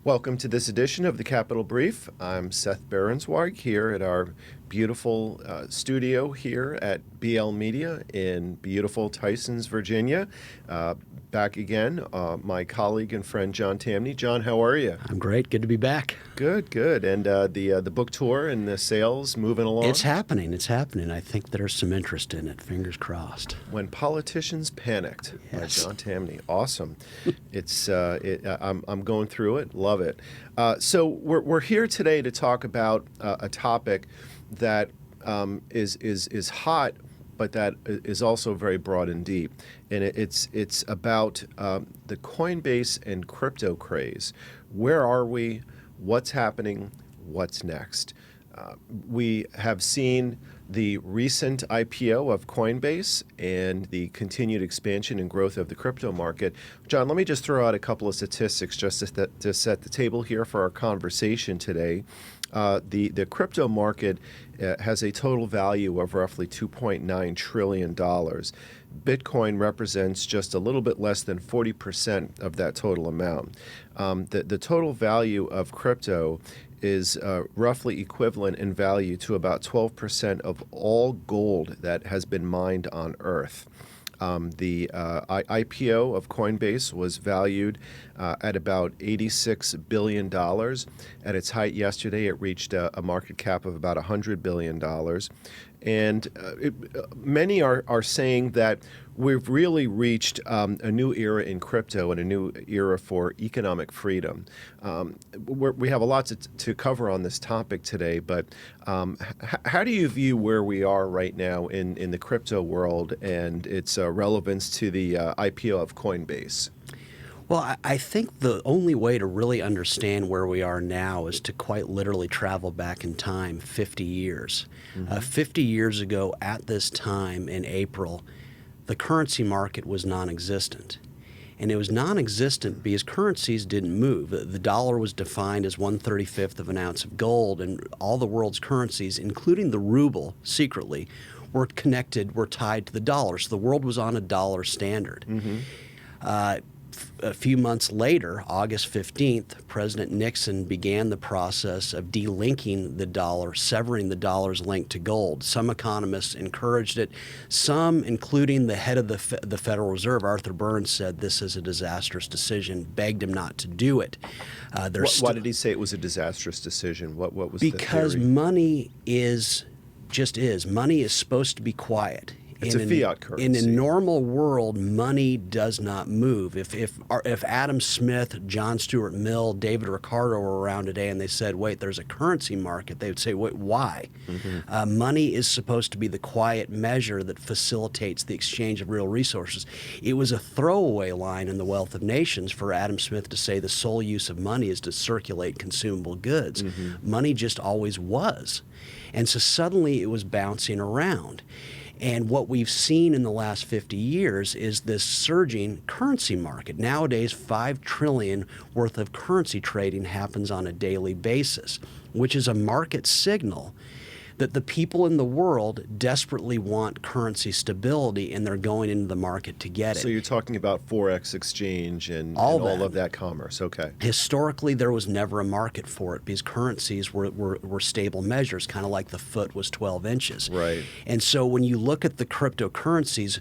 Welcome to this edition of the Capital Brief. I'm Seth Berenswag here at our beautiful studio here at BL Media in beautiful Tysons, Virginia. Back again, my colleague and friend John Tamney. John, how are you? I'm great. Good to be back. Good, good. And the book tour and the sales moving along? It's happening. It's happening. I think there's some interest in it. Fingers crossed. When Politicians Panicked by John Tamney. Awesome. I'm going through it. Love it. So we're here today to talk about a topic that is hot, but that is also very broad and deep. And it's about the Coinbase and crypto craze. Where are we? What's happening? What's next? We have seen the recent IPO of Coinbase and the continued expansion and growth of the crypto market. John, let me just throw out a couple of statistics just to set the table here for our conversation today. The crypto market has a total value of roughly $2.9 trillion. Bitcoin represents just a little bit less than 40% of that total amount. The total value of crypto is roughly equivalent in value to about 12% of all gold that has been mined on Earth. The IPO of Coinbase was valued at about $86 billion. At its height yesterday, it reached a market cap of about $100 billion. And many are saying that we've really reached a new era in crypto and a new era for economic freedom. We have a lot to cover on this topic today, but how do you view where we are right now in the crypto world and its relevance to the IPO of Coinbase? Well, I think the only way to really understand where we are now is to quite literally travel back in time 50 years. 50 years ago at this time in April, the currency market was non-existent. And it was non-existent because currencies didn't move. The dollar was defined as 1/35th of an ounce of gold, and all the world's currencies, including the ruble, secretly, were tied to the dollar. So the world was on a dollar standard. A few months later, August 15th, President Nixon began the process of delinking the dollar, severing the dollar's link to gold. Some economists encouraged it. Some, including the head of the Federal Reserve, Arthur Burns, said this is a disastrous decision, begged him not to do it. Why did he say it was a disastrous decision? What was because the theory? Money is. Money is supposed to be quiet. It's a fiat currency. In a normal world, money does not move. If Adam Smith, John Stuart Mill, David Ricardo were around today and they said, wait, there's a currency market, they would say, wait, why? Money is supposed to be the quiet measure that facilitates the exchange of real resources. It was a throwaway line in The Wealth of Nations for Adam Smith to say the sole use of money is to circulate consumable goods. Money just always was. And so suddenly it was bouncing around. And what we've seen in the last 50 years is this surging currency market. Nowadays, $5 trillion worth of currency trading happens on a daily basis, which is a market signal that the people in the world desperately want currency stability, and they're going into the market to get it. So you're talking about Forex exchange and all of that commerce. Okay. Historically, there was never a market for it because currencies were stable measures, kind of like the foot was 12 inches. Right. And so when you look at the cryptocurrencies,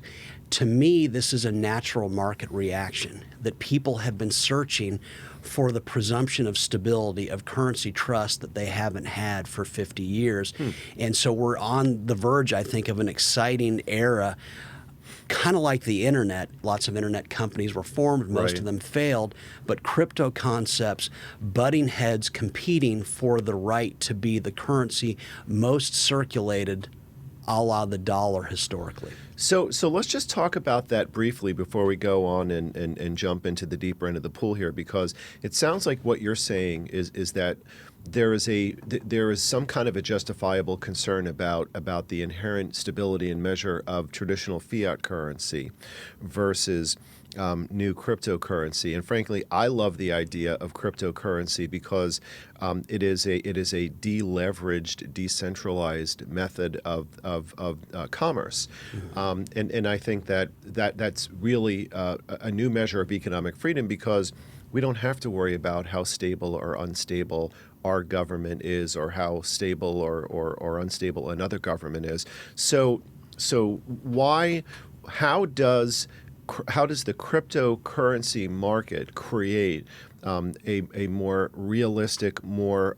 to me, this is a natural market reaction that people have been searching for the presumption of stability of currency trust that they haven't had for 50 years. And so we're on the verge, I think, of an exciting era, kind of like the internet. Lots of internet companies were formed, most of them failed, but crypto concepts butting heads, competing for the right to be the currency most circulated, a la the dollar historically. So let's just talk about that briefly before we go on and jump into the deeper end of the pool here, because it sounds like what you're saying is that there is some kind of a justifiable concern about the inherent stability and measure of traditional fiat currency versus new cryptocurrency. And frankly, I love the idea of cryptocurrency because it is a deleveraged, decentralized method of commerce. And I think that's really a new measure of economic freedom, because we don't have to worry about how stable or unstable our government is, or how stable or unstable another government is. So why? How does the cryptocurrency market create a more realistic, more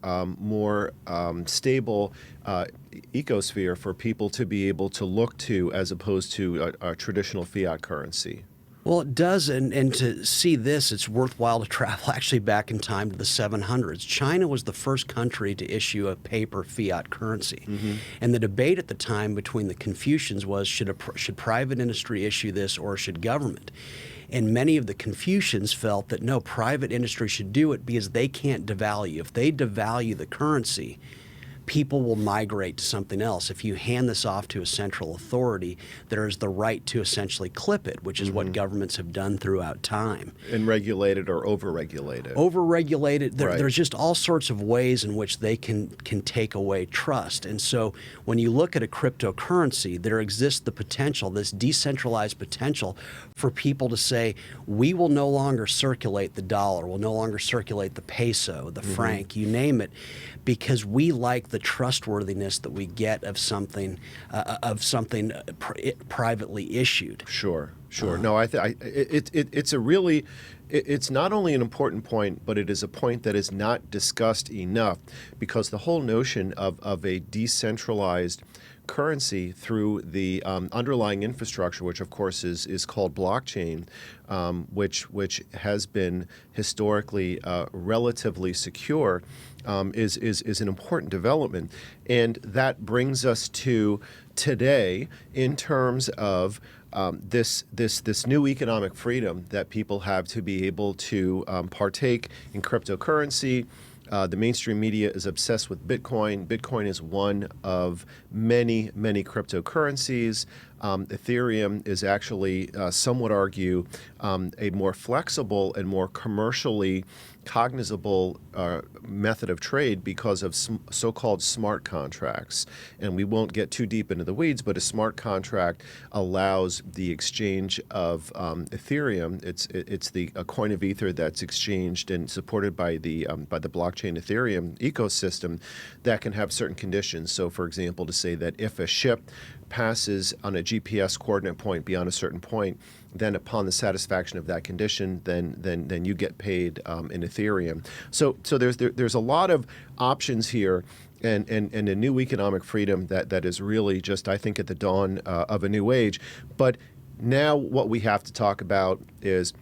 stable ecosphere for people to be able to look to, as opposed to a traditional fiat currency? Well, it does, and to see this, it's worthwhile to travel actually back in time to the 700s. China was the first country to issue a paper fiat currency. And the debate at the time between the Confucians was, should private industry issue this or should government? And many of the Confucians felt that no, private industry should do it because they can't devalue. If they devalue the currency, people will migrate to something else. If you hand this off to a central authority, there is the right to essentially clip it, which is what governments have done throughout time. And regulated or overregulated? Overregulated. Right. There's just all sorts of ways in which they can take away trust. And so when you look at a cryptocurrency, there exists the potential, this decentralized potential, for people to say, we will no longer circulate the dollar, we'll no longer circulate the peso, the franc, you name it, because we like the trustworthiness that we get of something privately issued. Sure. No, it's a really, it's not only an important point, but it is a point that is not discussed enough, because the whole notion of a decentralized currency through the underlying infrastructure, which of course is called blockchain, which has been historically relatively secure, is an important development. And that brings us to today in terms of this new economic freedom that people have to be able to partake in cryptocurrency. The mainstream media is obsessed with Bitcoin. Bitcoin is one of many cryptocurrencies. Ethereum is actually, some would argue, a more flexible and more commercially cognizable method of trade because of so-called smart contracts. And we won't get too deep into the weeds, but a smart contract allows the exchange of Ethereum. It's a coin of ether that's exchanged and supported by the blockchain Ethereum ecosystem that can have certain conditions. So, for example, to say that if a ship passes on a GPS coordinate point beyond a certain point, then upon the satisfaction of that condition, then you get paid in Ethereum. So there's a lot of options here, and a new economic freedom that is really just, I think, at the dawn of a new age. But now what we have to talk about is,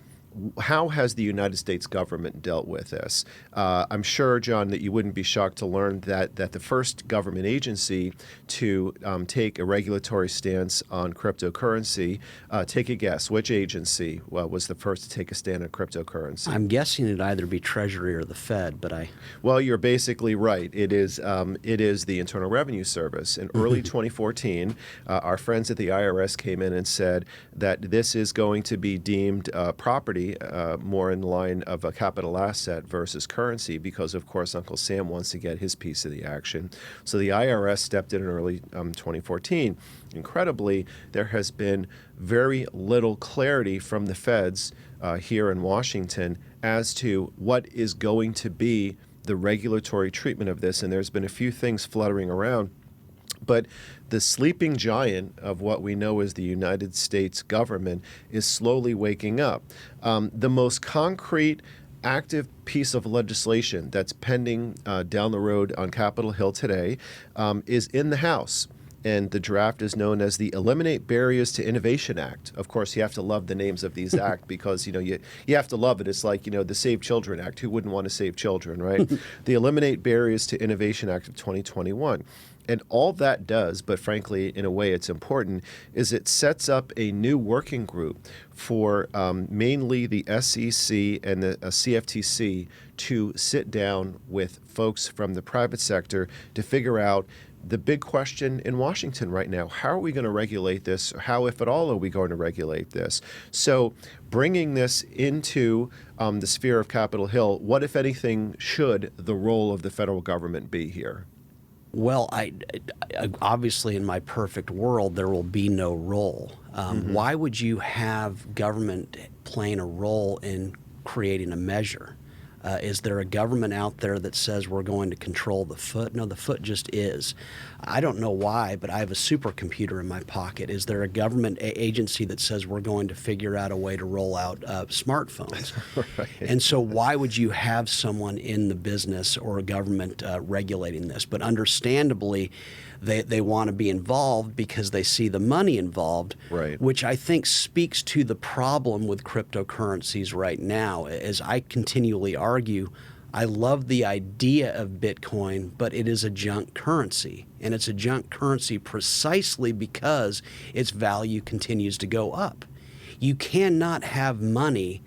how has the United States government dealt with this? I'm sure, John, that you wouldn't be shocked to learn that the first government agency to take a regulatory stance on cryptocurrency, take a guess, which agency was the first to take a stand on cryptocurrency? I'm guessing it'd either be Treasury or the Fed, but Well, you're basically right. It is the Internal Revenue Service. In early 2014, our friends at the IRS came in and said that this is going to be deemed property, more in line of a capital asset versus currency, because of course Uncle Sam wants to get his piece of the action. So the IRS stepped in early 2014. Incredibly, there has been very little clarity from the feds here in Washington as to what is going to be the regulatory treatment of this, and there's been a few things fluttering around. But the sleeping giant of what we know as the United States government is slowly waking up. The most concrete, active piece of legislation that's pending down the road on Capitol Hill today is in the House. And the draft is known as the Eliminate Barriers to Innovation Act. Of course, you have to love the names of these acts because, you have to love it. It's like, the Save Children Act. Who wouldn't want to save children, right? The Eliminate Barriers to Innovation Act of 2021. And all that does, but frankly, in a way it's important, is it sets up a new working group for mainly the SEC and the CFTC to sit down with folks from the private sector to figure out the big question in Washington right now. How are we going to regulate this? How, if at all, are we going to regulate this? So bringing this into the sphere of Capitol Hill, what, if anything, should the role of the federal government be here? Well, I obviously, in my perfect world, there will be no role. Why would you have government playing a role in creating a measure. Is there a government out there that says we're going to control the foot? No, the foot just is. I don't know why, but I have a supercomputer in my pocket. Is there a government agency that says we're going to figure out a way to roll out smartphones? Right. And so why would you have someone in the business or a government regulating this? But understandably, they want to be involved because they see the money involved, right, which I think speaks to the problem with cryptocurrencies right now. As I continually argue, I love the idea of Bitcoin, but it is a junk currency. And it's a junk currency precisely because its value continues to go up. You cannot have money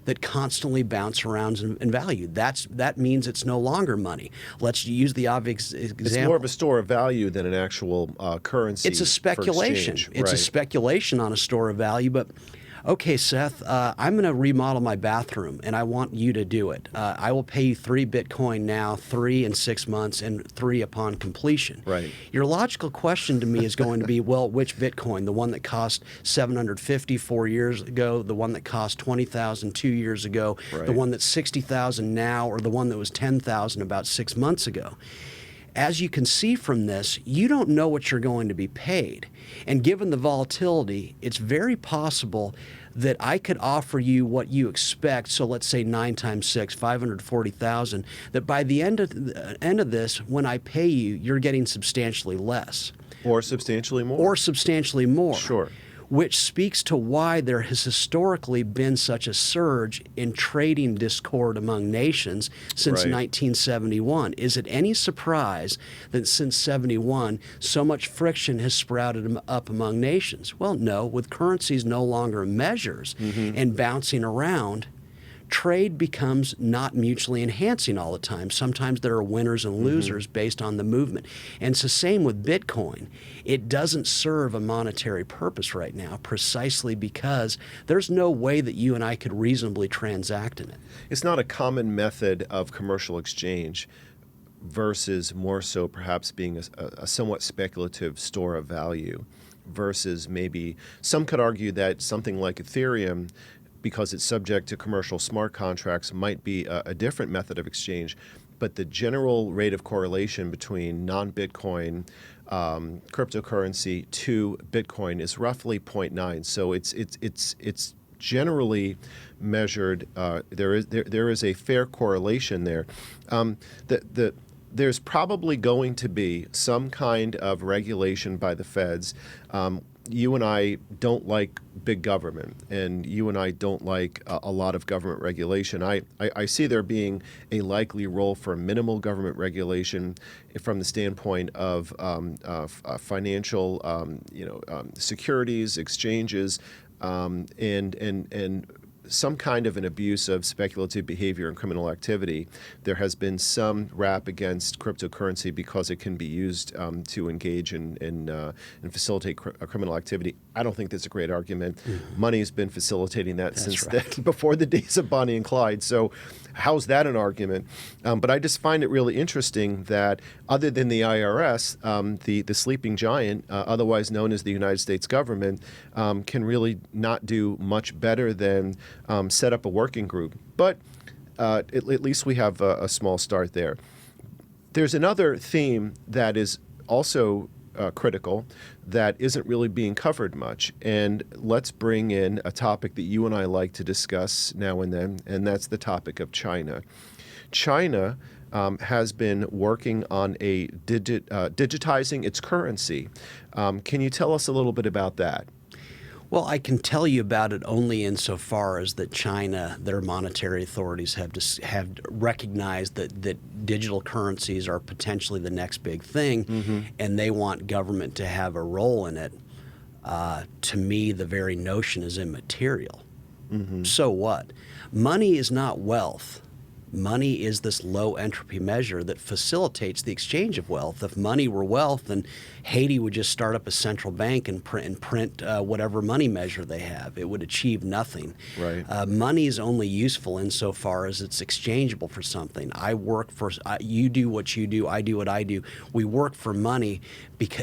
that constantly bounce around in value. That means it's no longer money. Let's use the obvious example. It's more of a store of value than an actual currency. It's a speculation. It's a speculation on a store of value. But okay, Seth, I'm going to remodel my bathroom, and I want you to do it. I will pay you 3 Bitcoin now, 3 in 6 months, and 3 upon completion. Right. Your logical question to me is going to be, well, which Bitcoin? The one that cost $750 4 years ago, the one that cost $20,000 2 years ago, right, the one that's $60,000 now, or the one that was $10,000 about 6 months ago? As you can see from this, you don't know what you're going to be paid. And given the volatility, it's very possible that I could offer you what you expect, so let's say 9 times 6, 540,000, that by the end of this, when I pay you, you're getting substantially less. Or substantially more. Or substantially more. Sure. Which speaks to why there has historically been such a surge in trading discord among nations since right, 1971. Is it any surprise that since 71, so much friction has sprouted up among nations? Well, no. With currencies no longer measures and bouncing around, trade becomes not mutually enhancing all the time. Sometimes there are winners and losers based on the movement. And it's the same with Bitcoin. It doesn't serve a monetary purpose right now precisely because there's no way that you and I could reasonably transact in it. It's not a common method of commercial exchange versus more so perhaps being a somewhat speculative store of value versus maybe some could argue that something like Ethereum, because it's subject to commercial smart contracts, might be a different method of exchange. But the general rate of correlation between non-Bitcoin cryptocurrency to Bitcoin is roughly 0.9. So it's generally measured. There is a fair correlation there. There's probably going to be some kind of regulation by the feds. You and I don't like big government, and you and I don't like a lot of government regulation. I see there being a likely role for minimal government regulation from the standpoint of financial, securities, exchanges, and some kind of an abuse of speculative behavior and criminal activity. There has been some rap against cryptocurrency because it can be used to engage in facilitate criminal activity. I don't think that's a great argument. Money's been facilitating that since before the days of Bonnie and Clyde. So how's that an argument? But I just find it really interesting that other than the IRS, the sleeping giant, otherwise known as the United States government, can really not do much better than set up a working group. But at least we have a small start there. There's another theme that is also critical that isn't really being covered much. And let's bring in a topic that you and I like to discuss now and then, and that's the topic of China. China has been working on digitizing its currency. Can you tell us a little bit about that? Well, I can tell you about it only insofar as that China, their monetary authorities have recognized that digital currencies are potentially the next big thing, and they want government to have a role in it. To me, the very notion is immaterial. So what? Money is not wealth. Money is this low entropy measure that facilitates the exchange of wealth. If money were wealth, then Haiti would just start up a central bank and print whatever money measure they have. It would achieve nothing. Right. Money is only useful insofar as it's exchangeable for something. You do what you do, I do what I do. We work for money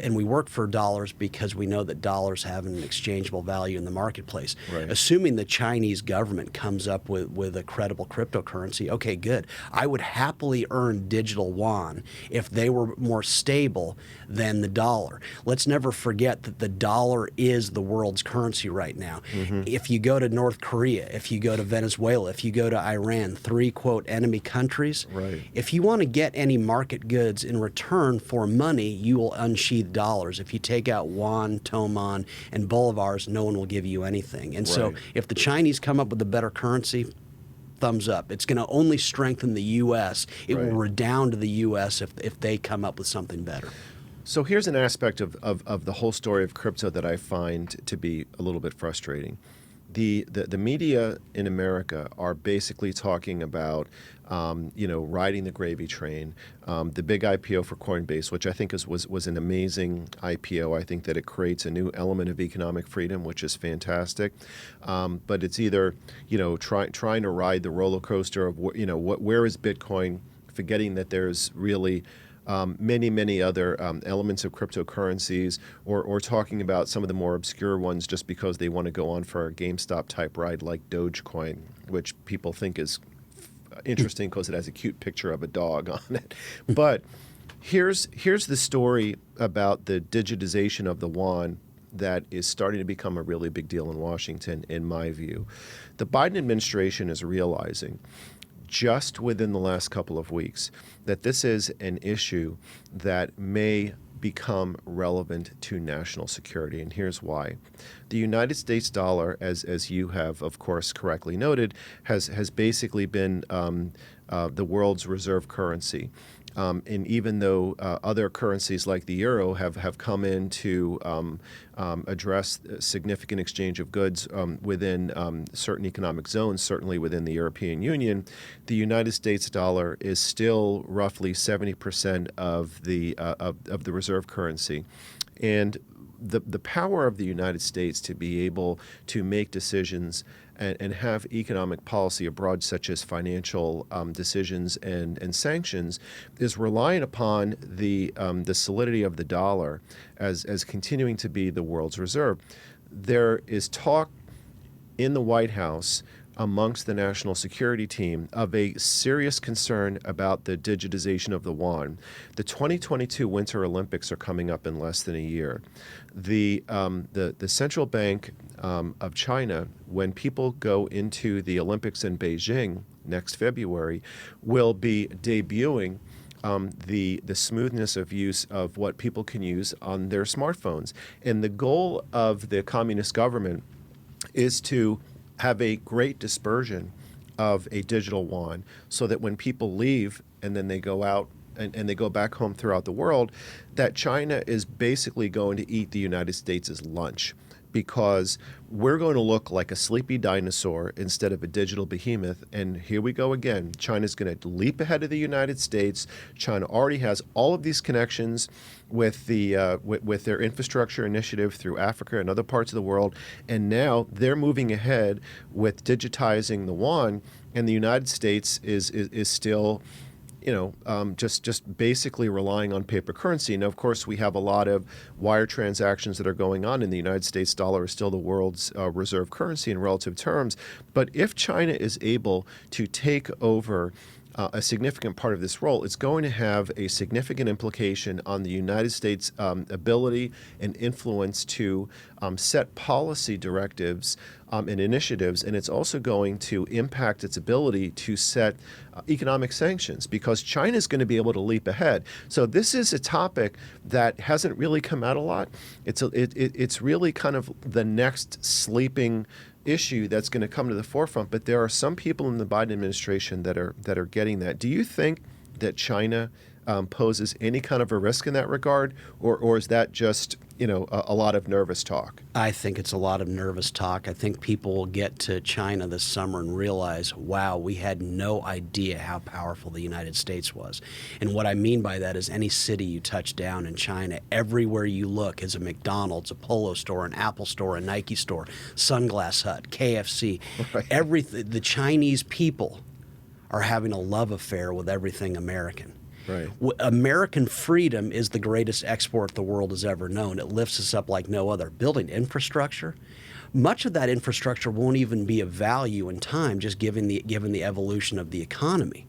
and we work for dollars because we know that dollars have an exchangeable value in the marketplace. Right. Assuming the Chinese government comes up with a credible cryptocurrency, okay, good. I would happily earn digital yuan if they were more stable than the dollar. Let's never forget that the dollar is the world's currency right now. Mm-hmm. If you go to North Korea, if you go to Venezuela, if you go to Iran, three, quote, enemy countries, right. If you want to get any market goods in return for money, you will unsheath dollars. If you take out yuan, tomon, and bolivars, no one will give you anything. And so if the Chinese come up with a better currency, thumbs up. It's going to only strengthen the U.S. It will redound to the U.S. if they come up with something better. So here's an aspect of the whole story of crypto that I find to be a little bit frustrating. The media in America are basically talking about riding the gravy train. The big IPO for Coinbase, which I think was an amazing IPO. I think that it creates a new element of economic freedom, which is fantastic. But it's either trying to ride the roller coaster of where is Bitcoin, forgetting that there's really many other elements of cryptocurrencies, or talking about some of the more obscure ones just because they want to go on for a GameStop type ride like Dogecoin, which people think is interesting because it has a cute picture of a dog on it. But here's the story about the digitization of the yuan that is starting to become a really big deal in Washington, in my view. The Biden administration is realizing just within the last couple of weeks that this is an issue that may become relevant to national security, and here's why. The United States dollar, as you have, of course, correctly noted, has basically been the world's reserve currency. And even though other currencies like the euro have come in to address significant exchange of goods within certain economic zones, certainly within the European Union, the United States dollar is still roughly 70% of the reserve currency. And the power of the United States to be able to make decisions and have economic policy abroad, such as financial decisions and sanctions, is reliant upon the solidity of the dollar as continuing to be the world's reserve. There is talk in the White House amongst the national security team of a serious concern about the digitization of the yuan. The 2022 Winter Olympics are coming up in less than a year. The central bank of China, when people go into the Olympics in Beijing next February, will be debuting the smoothness of use of what people can use on their smartphones. And the goal of the communist government is to have a great dispersion of a digital yuan so that when people leave and then they go out and they go back home throughout the world, that China is basically going to eat the United States' lunch, because we're going to look like a sleepy dinosaur instead of a digital behemoth. And here we go again. China's going to leap ahead of the United States. China already has all of these connections with with their infrastructure initiative through Africa and other parts of the world. And now they're moving ahead with digitizing the yuan, and the United States is still just basically relying on paper currency. Now, of course, we have a lot of wire transactions that are going on, and the United States dollar is still the world's reserve currency in relative terms. But if China is able to take over a significant part of this role, it's going to have a significant implication on the United States' ability and influence to set policy directives and initiatives, and it's also going to impact its ability to set economic sanctions, because China is going to be able to leap ahead. So this is a topic that hasn't really come out a lot. It's really kind of the next sleeping issue that's going to come to the forefront, but there are some people in the Biden administration that are getting that. Do you think that China poses any kind of a risk in that regard, or is that just a lot of nervous talk? I think it's a lot of nervous talk. I think people will get to China this summer and realize, wow, we had no idea how powerful the United States was. And what I mean by that is any city you touch down in China, everywhere you look is a McDonald's, a Polo store, an Apple store, a Nike store, Sunglass Hut, KFC. Right. Everything. The Chinese people are having a love affair with everything American. Right. American freedom is the greatest export the world has ever known. It lifts us up like no other. Building infrastructure, much of that infrastructure won't even be of value in time, just given the evolution of the economy.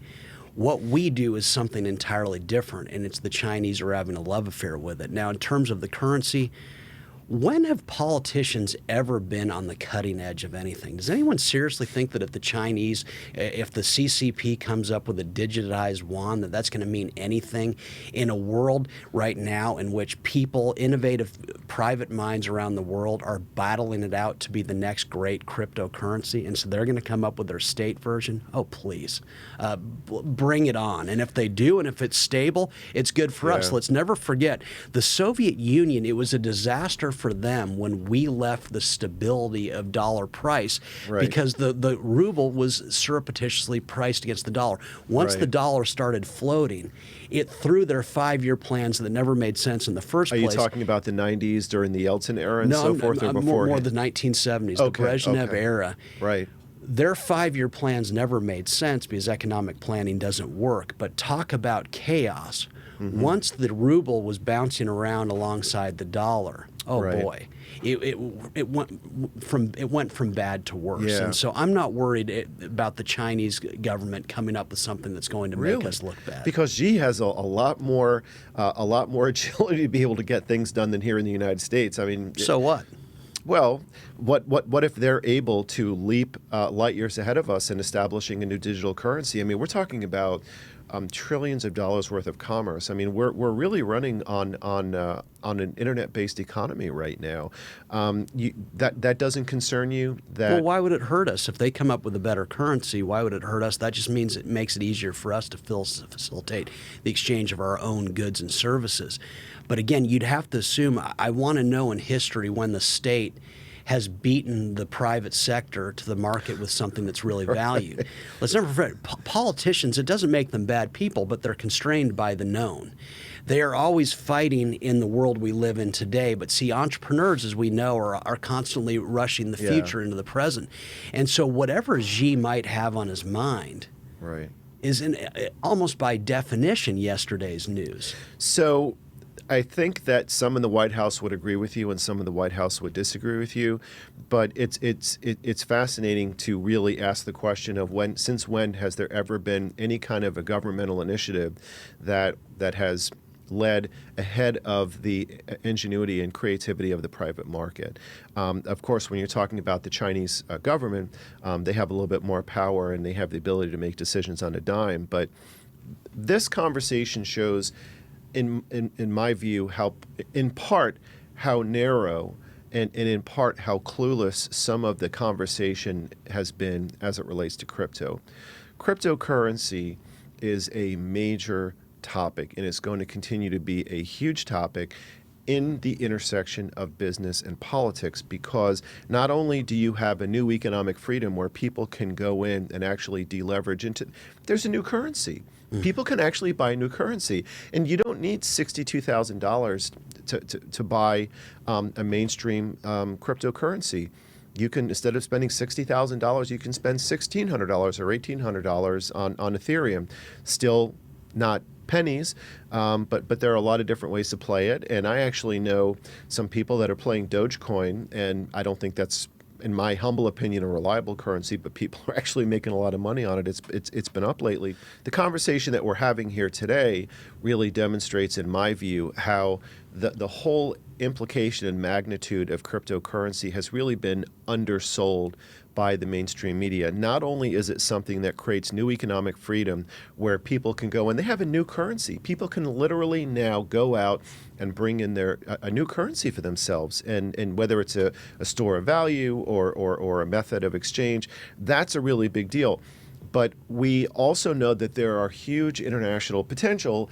What we do is something entirely different, and it's the Chinese are having a love affair with it. Now, in terms of the currency, when have politicians ever been on the cutting edge of anything? Does anyone seriously think that if the CCP comes up with a digitized yuan, that's going to mean anything in a world right now in which people, innovative private minds around the world are battling it out to be the next great cryptocurrency? And so they're going to come up with their state version? Oh, please. Bring it on. And if they do, and if it's stable, it's good for us. Let's never forget, the Soviet Union, it was a disaster for them when we left the stability of dollar price, because the ruble was surreptitiously priced against the dollar. Once the dollar started floating, it threw their 5-year plans that never made sense in the first place. Are you talking about the 90s during the Yeltsin era and so forth, or before? More the 1970s, the Brezhnev era. Right. Their 5-year plans never made sense because economic planning doesn't work. But talk about chaos. Mm-hmm. Once the ruble was bouncing around alongside the dollar, boy, it went from bad to worse. Yeah. And so I'm not worried about the Chinese government coming up with something that's going to make us look bad. Because Xi has a lot more agility to be able to get things done than here in the United States. I mean, so what? Well, what if they're able to leap light years ahead of us in establishing a new digital currency? I mean, we're talking about trillions of dollars worth of commerce. I mean, we're really running on an internet-based economy right now. That doesn't concern you? Well, why would it hurt us if they come up with a better currency? Why would it hurt us? That just means it makes it easier for us to facilitate the exchange of our own goods and services. But again, you'd have to assume, I want to know in history when the state has beaten the private sector to the market with something that's really valued. Let's never forget, politicians, it doesn't make them bad people, but they're constrained by the known. They are always fighting in the world we live in today. But see, entrepreneurs, as we know, are constantly rushing the future into the present. And so whatever Xi might have on his mind is almost by definition yesterday's news. So I think that some in the White House would agree with you and some in the White House would disagree with you, but it's fascinating to really ask the question of since when has there ever been any kind of a governmental initiative that has led ahead of the ingenuity and creativity of the private market. Of course, when you're talking about the Chinese government, they have a little bit more power and they have the ability to make decisions on a dime, but this conversation shows, in my view, in part how narrow and in part how clueless some of the conversation has been as it relates to crypto. Cryptocurrency is a major topic, and it's going to continue to be a huge topic in the intersection of business and politics, because not only do you have a new economic freedom where people can go in and actually deleverage there's a new currency. People can actually buy new currency, and you don't need $62,000 to buy a mainstream cryptocurrency. You can, instead of spending $60,000, you can spend $1,600 or $1,800 on Ethereum. Still not pennies, but there are a lot of different ways to play it. And I actually know some people that are playing Dogecoin, and I don't think that's, in my humble opinion, a reliable currency, but people are actually making a lot of money on it. It's been up lately. The conversation that we're having here today really demonstrates, in my view, how the whole implication and magnitude of cryptocurrency has really been undersold by the mainstream media. Not only is it something that creates new economic freedom where people can go and they have a new currency. People can literally now go out and bring in a new currency for themselves. And whether it's a store of value or a method of exchange, that's a really big deal. But we also know that there are huge international national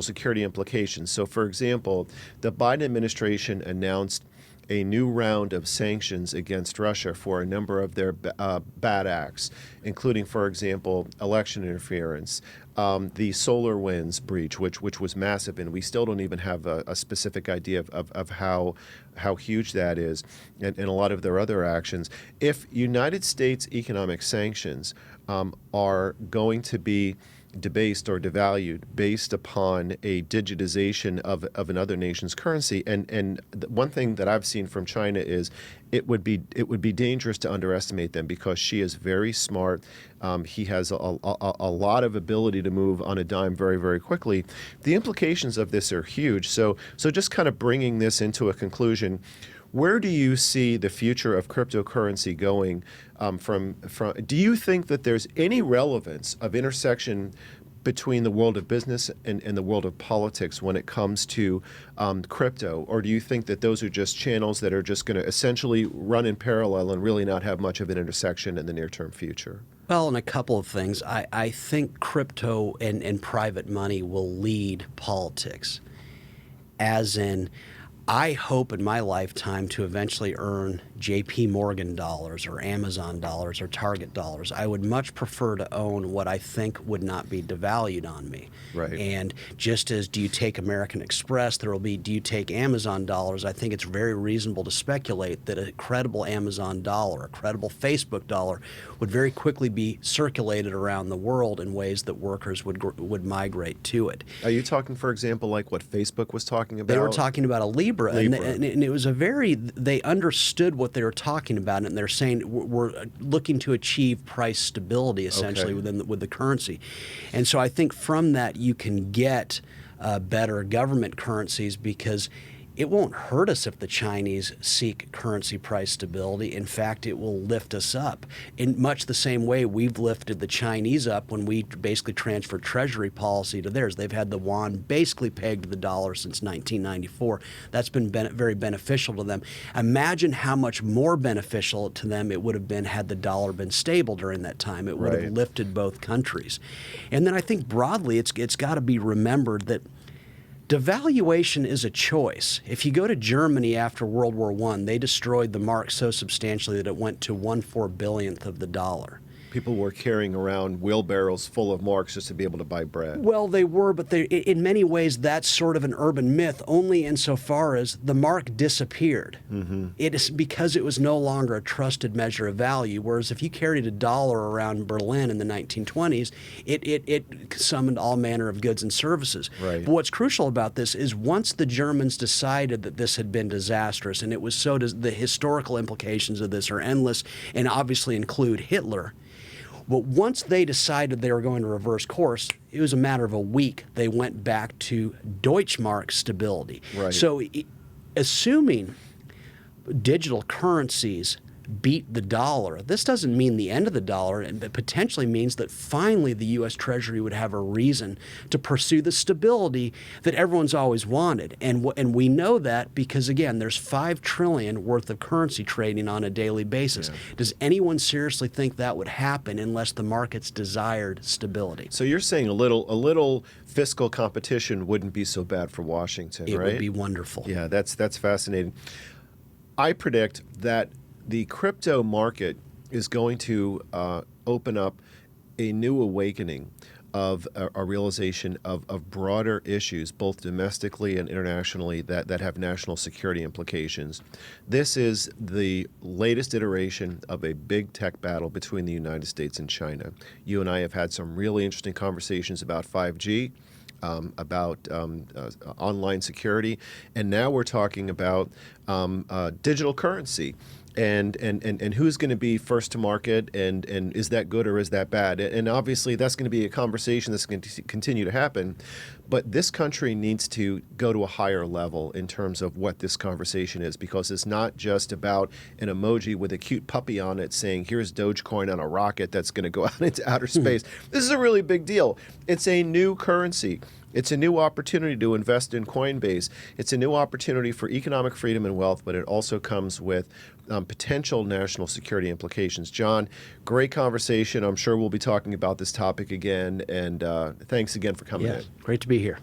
security implications. So, for example, the Biden administration announced a new round of sanctions against Russia for a number of their bad acts, including, for example, election interference, the SolarWinds breach, which was massive, and we still don't even have a specific idea of how huge that is, and a lot of their other actions. If United States economic sanctions are going to be debased or devalued based upon a digitization of another nation's currency. And one thing that I've seen from China is it would be dangerous to underestimate them, because she is very smart. He has a lot of ability to move on a dime very, very quickly. The implications of this are huge. So just kind of bringing this into a conclusion, where do you see the future of cryptocurrency going from? Do you think that there's any relevance of intersection between the world of business and the world of politics when it comes to crypto? Or do you think that those are just channels that are just going to essentially run in parallel and really not have much of an intersection in the near-term future? Well, and a couple of things. I think crypto and private money will lead politics, as in, I hope in my lifetime to eventually earn JP Morgan dollars or Amazon dollars or Target dollars. I would much prefer to own what I think would not be devalued on me. Right. And just as do you take American Express, there will be do you take Amazon dollars, I think it's very reasonable to speculate that a credible Amazon dollar, a credible Facebook dollar would very quickly be circulated around the world in ways that workers would migrate to it. Are you talking, for example, like what Facebook was talking about? They were talking about a Libra. And it was they understood what they were talking about, and they're saying we're looking to achieve price stability essentially with the currency. And so I think from that you can get better government currencies, because it won't hurt us if the Chinese seek currency price stability. In fact, it will lift us up in much the same way we've lifted the Chinese up when we basically transferred treasury policy to theirs. They've had the yuan basically pegged to the dollar since 1994. That's been very beneficial to them. Imagine how much more beneficial to them it would have been had the dollar been stable during that time. It would have lifted both countries. And then I think broadly it's got to be remembered that devaluation is a choice. If you go to Germany after World War I, they destroyed the mark so substantially that it went to 1/4 billionth of the dollar. People were carrying around wheelbarrows full of marks just to be able to buy bread. Well, they were, but in many ways that's sort of an urban myth, only insofar as the mark disappeared. Mm-hmm. It is because it was no longer a trusted measure of value, whereas if you carried a dollar around Berlin in the 1920s, it summoned all manner of goods and services. Right. But what's crucial about this is once the Germans decided that this had been disastrous, and it was so the historical implications of this are endless and obviously include Hitler. But once they decided they were going to reverse course, it was a matter of a week. They went back to Deutschmark stability. Right. So assuming digital currencies beat the dollar, this doesn't mean the end of the dollar, and it potentially means that finally the U.S. Treasury would have a reason to pursue the stability that everyone's always wanted. And we know that because, again, there's $5 trillion worth of currency trading on a daily basis. Yeah. Does anyone seriously think that would happen unless the markets desired stability? So you're saying a little fiscal competition wouldn't be so bad for Washington, right? It would be wonderful. Yeah, that's fascinating. I predict that the crypto market is going to open up a new awakening of a realization of broader issues, both domestically and internationally, that have national security implications. This is the latest iteration of a big tech battle between the United States and China. You and I have had some really interesting conversations about 5G, about online security, and now we're talking about digital currency. And who's going to be first to market, and is that good or is that bad? And obviously that's going to be a conversation that's going to continue to happen. But this country needs to go to a higher level in terms of what this conversation is, because it's not just about an emoji with a cute puppy on it saying, here's Dogecoin on a rocket that's going to go out into outer space. This is a really big deal. It's a new currency. It's a new opportunity to invest in Coinbase. It's a new opportunity for economic freedom and wealth, but it also comes with potential national security implications. John, great conversation. I'm sure we'll be talking about this topic again, and thanks again for coming in. Great to be here.